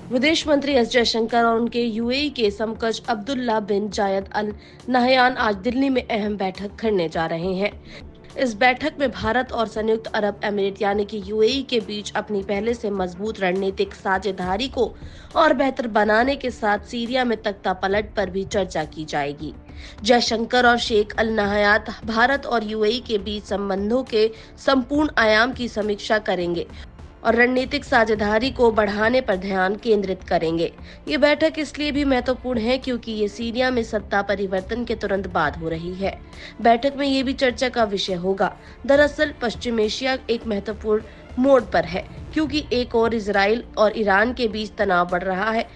विदेश मंत्री एस जयशंकर और उनके यूएई के समकक्ष अब्दुल्ला बिन जायद अल नहयान आज दिल्ली में अहम बैठक करने जा रहे हैं। इस बैठक में भारत और संयुक्त अरब अमीरात यानी कि यूएई के बीच अपनी पहले से मजबूत रणनीतिक साझेदारी को और बेहतर बनाने के साथ सीरिया में तख्तापलट पर भी चर्चा की जाएगी। जयशंकर और शेख अल नहयान भारत और यूएई के बीच संबंधों के संपूर्ण आयाम की समीक्षा करेंगे और रणनीतिक साझेदारी को बढ़ाने पर ध्यान केंद्रित करेंगे। ये बैठक इसलिए भी महत्वपूर्ण है क्योंकि ये सीरिया में सत्ता परिवर्तन के तुरंत बाद हो रही है। बैठक में ये भी चर्चा का विषय होगा। दरअसल पश्चिम एशिया एक महत्वपूर्ण मोड़ पर है क्योंकि एक ओर इजराइल और ईरान के बीच तनाव बढ़ रहा है,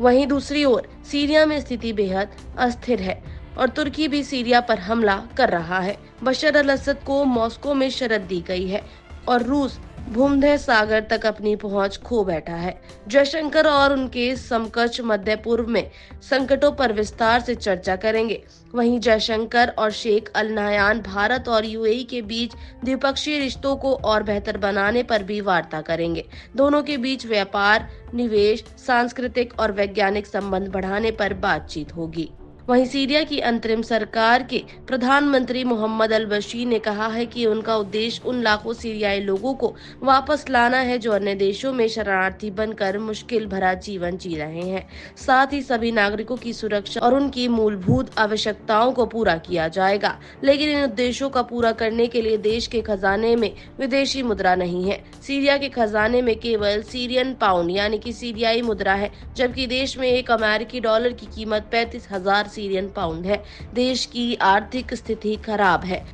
वहीं दूसरी ओर सीरिया में स्थिति बेहद अस्थिर है और तुर्की भी सीरिया पर हमला कर रहा है। बशर अल असद को मॉस्को में शरण दी गई है और रूस भूमध्य सागर तक अपनी पहुंच खो बैठा है। जयशंकर और उनके समकक्ष मध्य पूर्व में संकटों पर विस्तार से चर्चा करेंगे। वहीं जयशंकर और शेख अल नहयान भारत और यूएई के बीच द्विपक्षीय रिश्तों को और बेहतर बनाने पर भी वार्ता करेंगे। दोनों के बीच व्यापार, निवेश, सांस्कृतिक और वैज्ञानिक संबंध बढ़ाने पर बातचीत होगी। वहीं सीरिया की अंतरिम सरकार के प्रधानमंत्री मोहम्मद अल बशीर ने कहा है कि उनका उद्देश्य उन लाखों सीरियाई लोगों को वापस लाना है जो अन्य देशों में शरणार्थी बनकर मुश्किल भरा जीवन जी रहे हैं। साथ ही सभी नागरिकों की सुरक्षा और उनकी मूलभूत आवश्यकताओं को पूरा किया जाएगा। लेकिन इन उद्देश्यों का पूरा करने के लिए देश के खजाने में विदेशी मुद्रा नहीं है। सीरिया के खजाने में केवल सीरियन पाउंड यानी कि सीरियाई मुद्रा है, जबकि देश में एक अमेरिकी डॉलर की कीमत 35,000 सीरियन पाउंड है। देश की आर्थिक स्थिति खराब है।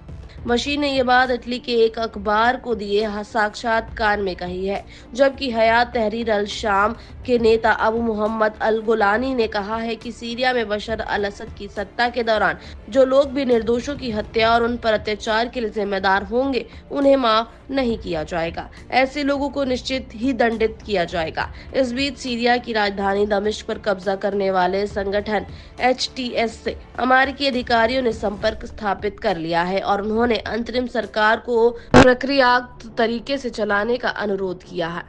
मशीर ने ये बात इटली के एक अखबार को दिए साक्षात्कार में कही है, जबकि हयात तहरीर अल शाम के नेता अबू मोहम्मद अल गुलानी ने कहा है कि सीरिया में बशर अल असद की सत्ता के दौरान जो लोग भी निर्दोषों की हत्या और उन पर अत्याचार के लिए जिम्मेदार होंगे उन्हें माफ नहीं किया जाएगा। ऐसे लोगों को निश्चित ही दंडित किया जाएगा। इस बीच सीरिया की राजधानी दमिश्क पर कब्जा करने वाले संगठन HTS से अमेरिकी अधिकारियों ने संपर्क स्थापित कर लिया है और उन्होंने अंतरिम सरकार को प्रक्रियात्मक तरीके से चलाने का अनुरोध किया है।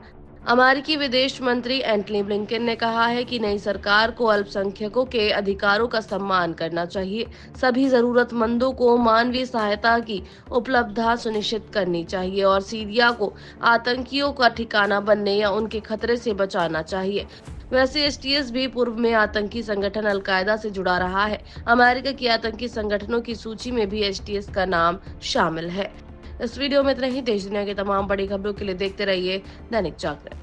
अमेरिकी विदेश मंत्री एंटनी ब्लिंकन ने कहा है कि नई सरकार को अल्पसंख्यकों के अधिकारों का सम्मान करना चाहिए। सभी जरूरतमंदों को मानवीय सहायता की उपलब्धता सुनिश्चित करनी चाहिए और सीरिया को आतंकियों का ठिकाना बनने या उनके खतरे से बचाना चाहिए। वैसे HTS भी पूर्व में आतंकी संगठन अलकायदा से जुड़ा रहा है। अमेरिका की आतंकी संगठनों की सूची में भी HTS का नाम शामिल है। इस वीडियो में इतना ही। देश दुनिया की तमाम बड़ी खबरों के लिए देखते रहिए दैनिक जागरण।